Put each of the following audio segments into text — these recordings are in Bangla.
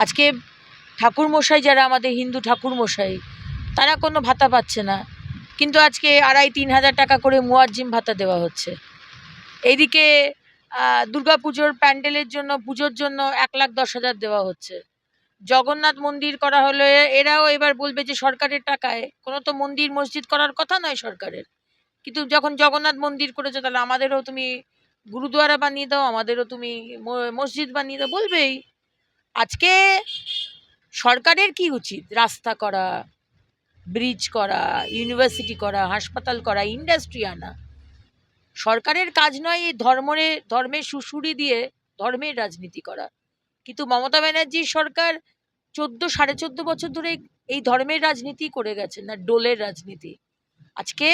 আজকে ঠাকুরমশাই যারা আমাদের হিন্দু ঠাকুরমশাই, তারা কোনো ভাতা পাচ্ছে না, কিন্তু আজকে 2,500-3,000 টাকা করে মুয়াজ্জিম ভাতা দেওয়া হচ্ছে। এইদিকে দুর্গাপুজোর প্যান্ডেলের জন্য, পুজোর জন্য 1,10,000 দেওয়া হচ্ছে। জগন্নাথ মন্দির করা হলে এরাও এবার বলবে যে সরকারের টাকায়, কোনো তো মন্দির মসজিদ করার কথা নয় সরকারের, কিন্তু যখন জগন্নাথ মন্দির করেছে তাহলে আমাদেরও তুমি গুরুদুয়ারা বানিয়ে দাও, আমাদেরও তুমি মসজিদ বানিয়ে দাও, বলবেই। আজকে সরকারের কি উচিত? রাস্তা করা, ব্রিজ করা, ইউনিভার্সিটি করা, হাসপাতাল করা, ইন্ডাস্ট্রি আনা। সরকারের কাজ নয় এই ধর্মের সুশুরি দিয়ে ধর্মের রাজনীতি করা। কিন্তু মমতা ব্যানার্জির সরকার 14-14.5 বছর ধরে এই ধর্মের রাজনীতি করে গেছে, না ডোলের রাজনীতি। আজকে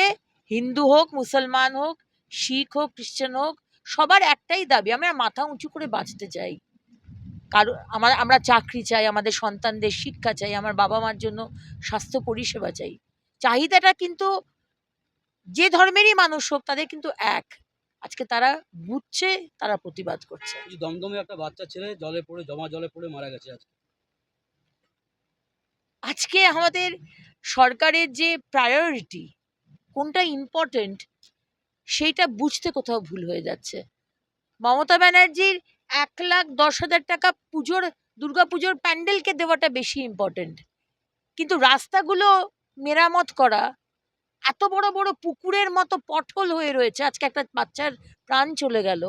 হিন্দু হোক, মুসলমান হোক, শিখ হোক, খ্রিস্টান হোক, সবার একটাই দাবি, আমরা মাথা উঁচু করে বাঁচতে চাই। কারণ আমরা চাকরি চাই, আমাদের সন্তানদের শিক্ষা চাই, আমার বাবা মার জন্য স্বাস্থ্য পরিষেবা চাই। চাহিদাটা কিন্তু যে ধর্মেরই মানুষ হোক তাদের কিন্তু এক। আজকে তারা বুঝছে, তারা প্রতিবাদ করছে। দমদমে একটা বাচ্চা ছেলে জলে পড়ে মারা গেছে আজকে আমাদের সরকারের যে প্রায়োরিটি, কোনটা ইম্পর্টেন্ট, সেইটা বুঝতে কোথাও ভুল হয়ে যাচ্ছে। মমতা ব্যানার্জির 1,10,000 টাকা দুর্গাপুজোর প্যান্ডেলকে দেওয়াটা বেশি ইম্পর্টেন্ট, কিন্তু রাস্তাগুলো মেরামত করা, এত বড় বড় পুকুরের মতো পটহোল হয়ে রয়েছে, আজকে একটা বাচ্চার প্রাণ চলে গেল,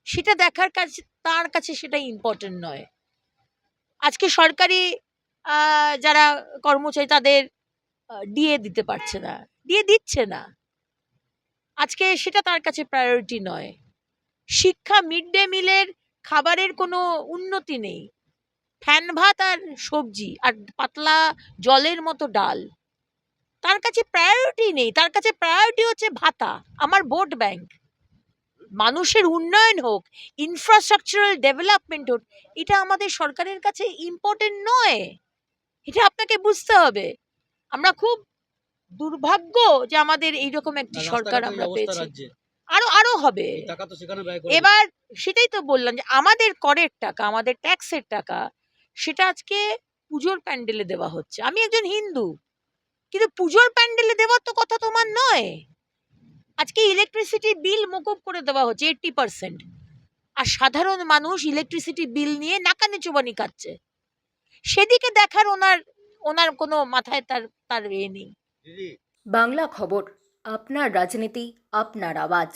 সেটা দেখার কাছে তার কাছে সেটা ইম্পর্টেন্ট নয়। আজকে সরকারি যারা কর্মচারী তাদের ডিএ দিতে পারছে না, ডিএ দিচ্ছে না, আজকে সেটা তার কাছে প্রায়োরিটি নয়। শিক্ষা, মিড ডে মিলের খাবারের কোনো উন্নতি নেই, ফ্যান ভাত আর সবজি আর পাতলা জলের মতো ডাল, তার কাছে প্রায়োরিটি নেই। তার কাছে প্রায়োরিটি হচ্ছে ভাতা, আমার ভোট ব্যাংক। মানুষের উন্নয়ন হোক, ইনফ্রাস্ট্রাকচারাল ডেভেলপমেন্ট হোক, এটা আমাদের সরকারের কাছে ইম্পর্টেন্ট নয়। এটা আপনাকে বুঝতে হবে। আমরা খুব দুর্ভাগ্য যে আমাদের এইরকম একটি সরকার আমরা পেয়েছি। আরো হবে। এবার সেটাই তো বললাম যে আমাদের করের টাকা, আমাদের ট্যাক্সের টাকা, সেটা আজকে পুজোর প্যান্ডেলে দেওয়া হচ্ছে। আমি একজন হিন্দু, কিন্তু পুজোর প্যান্ডেলে দেওয়ার তো কথা তোমার নয়। আজকে ইলেকট্রিসিটি বিল মকুব করে দেওয়া হচ্ছে 80%, আর সাধারণ মানুষ ইলেকট্রিসিটি বিল নিয়ে নাকানি চুবানি খাচ্ছে। সেদিকে দেখার ওনার কোনো মাথায় তার নেই। বাংলা খবর, আপনার রাজনীতি, আপনার আওয়াজ।